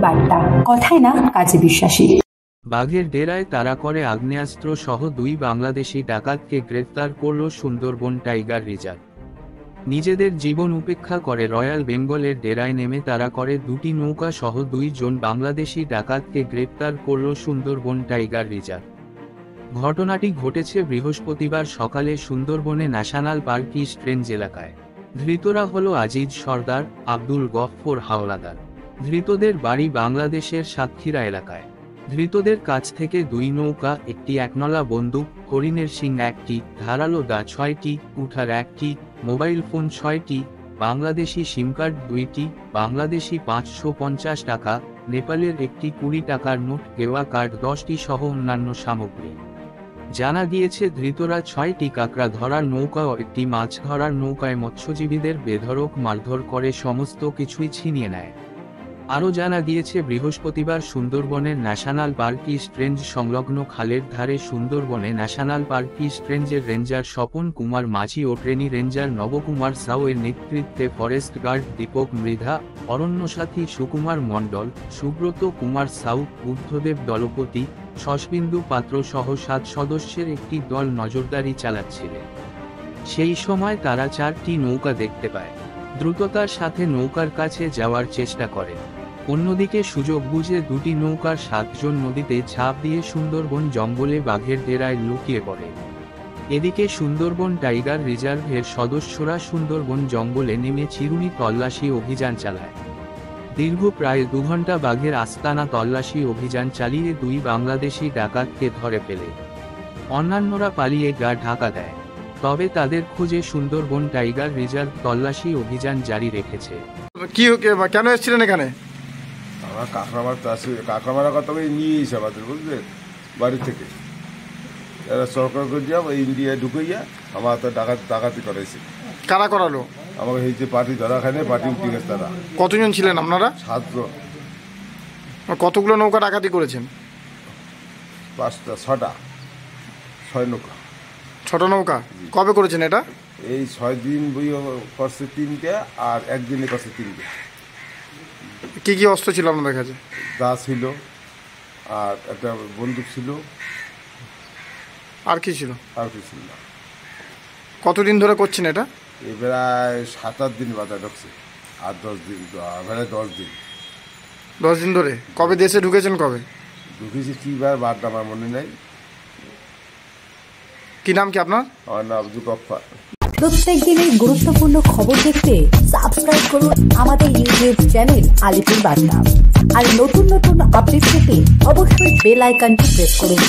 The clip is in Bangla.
বার্তা, কথায় না কাজে বিশ্বাসী। বাঘের ডেরায় তাড়া করে আগ্নেয়াস্ত্র সহ 2 বাংলাদেশি ডাকাতকে গ্রেফতার করল সুন্দরবন টাইগার রিজার্ভ। নিজেদের জীবন উপেক্ষা করে রয়্যাল বেঙ্গলের ডেরায় নেমে তাড়া করে 2টি নৌকা সহ 2 জন বাংলাদেশি ডাকাতকে গ্রেফতার করল সুন্দরবন টাইগার রিজার্ভ। ঘটনাটি ঘটেছে বৃহস্পতিবার সকালে সুন্দরবনে ন্যাশনাল পার্ক ইস্ট রেঞ্জ এলাকায়। ধৃতরা হল আজিজ সর্দার, আব্দুল গফফর হাওলাদার। ধৃতদের বাড়ি বাংলাদেশের সাতক্ষীরা এলাকায়। ধৃতদের কাছ থেকে 2 নৌকা, একটি একনলা বন্দুক, হরিণের শিং 1টি, ধারালো দা 6টি, কুঠার 1টি, মোবাইল ফোন 6টি, বাংলাদেশি সিম কার্ড 2টি, বাংলাদেশি 550 টাকা, নেপালের একটি 20 টাকার নোট, গেওয়া কার্ড 10টি সহ অন্যান্য সামগ্রী। জানা গিয়েছে ধৃতরা 6টি কাঁকড়া ধরার নৌকা ও একটি মাছ ধরার নৌকায় মৎস্যজীবীদের বেধড়ক মারধর করে সমস্ত কিছুই ছিনিয়ে নেয়। আরও জানা গিয়েছে বৃহস্পতিবার সুন্দরবনের ন্যাশনাল পার্ক ইস্ট রেঞ্জ সংলগ্ন খালের ধারে সুন্দরবনে ন্যাশনাল পার্ক ইস্ট রেঞ্জের রেঞ্জার স্বপন কুমার মাঝি ও ট্রেনি রেঞ্জার নবকুমার সাউ এর নেতৃত্বে ফরেস্ট গার্ড দীপক মৃধা, অরণ্যসাথী সুকুমার মণ্ডল, সুব্রত কুমার সাউ, বুদ্ধদেব দলপতি, শশবিন্দু পাত্র সহ 7 সদস্যের একটি দল নজরদারি চালাচ্ছিলেন। সেই সময় তারা 4টি নৌকা দেখতে পায়। দ্রুততার সাথে নৌকার কাছে যাওয়ার চেষ্টা করে। অন্যদিকে সুযোগ বুঝে 2টি নৌকার 7 জন নদীতে ঝাঁপ দিয়ে সুন্দরবন জঙ্গলে বাঘের ডেরায় লুকিয়ে পড়ে। এদিকে সুন্দরবন টাইগার রিজার্ভের সদস্যরা সুন্দরবন জঙ্গলে নেমে চিরুনি তল্লাশি অভিযান চালায়। দীর্ঘ প্রায় 2 ঘন্টা বাঘের আস্তানা তল্লাশি অভিযান চালিয়ে 2 বাংলাদেশি ডাকাতকে ধরে ফেলে। অন্যান্যরা পালিয়ে গা ঢাকা দেয়। তবে তাদের খোঁজে সুন্দরবন টাইগার রিজার্ভ তল্লাশি অভিযান জারি রেখেছে। কেন এসেছিলেন এখানে? আমার কাঁকড়া মারতে আসি, কাঁকড়া মারার কথা নিয়ে এসে আমাদের, বুঝলেন, বাড়ি থেকে এরা সরকার করে দিয়া ইন্ডিয়ায় ঢুকাইয়া আমার তো ডাকাতি করেছে। কারা করালো? আমাকে এই যে পার্টি ধরা খায়, পার্টি উঠে গেছে তারা। কতজন ছিলেন আপনারা? 7 জন। কতগুলো নৌকা ডাকাতি করেছেন? 5টা 6টা 6 নৌকা। 6টা নৌকা। কবে করেছেন এটা? এই 6 দিন বই করছে 3টে, আর একদিনে করছে 3টে। কি কি অস্ত্র ছিল আপনাদের কাছে? দা ছিল, আর একটা বন্দুক ছিল। আর কি ছিল? আর কি ছিল না। কতদিন ধরে করছেন এটা? এই প্রায় 7-8 দিন বাধা ঢুকছে, আর 10 দিন, প্রায় 10 দিন। 10 দিন ধরে। কবে দেশে ঢুকেছেন? কবে ঢুকেছি কি বারটা আমার মনে নাই। কি নাম কি আপনার? আমার নাম আব্দুল গফফর। প্রত্যেক দিনের গুরুত্বপূর্ণ খবর দেখতে সাবস্ক্রাইব করুন আমাদের ইউটিউব চ্যানেল আলিপুর বার্তা। আর নতুন নতুন আপডেট পেতে অবশ্যই বেল আইকনটি প্রেস করুন।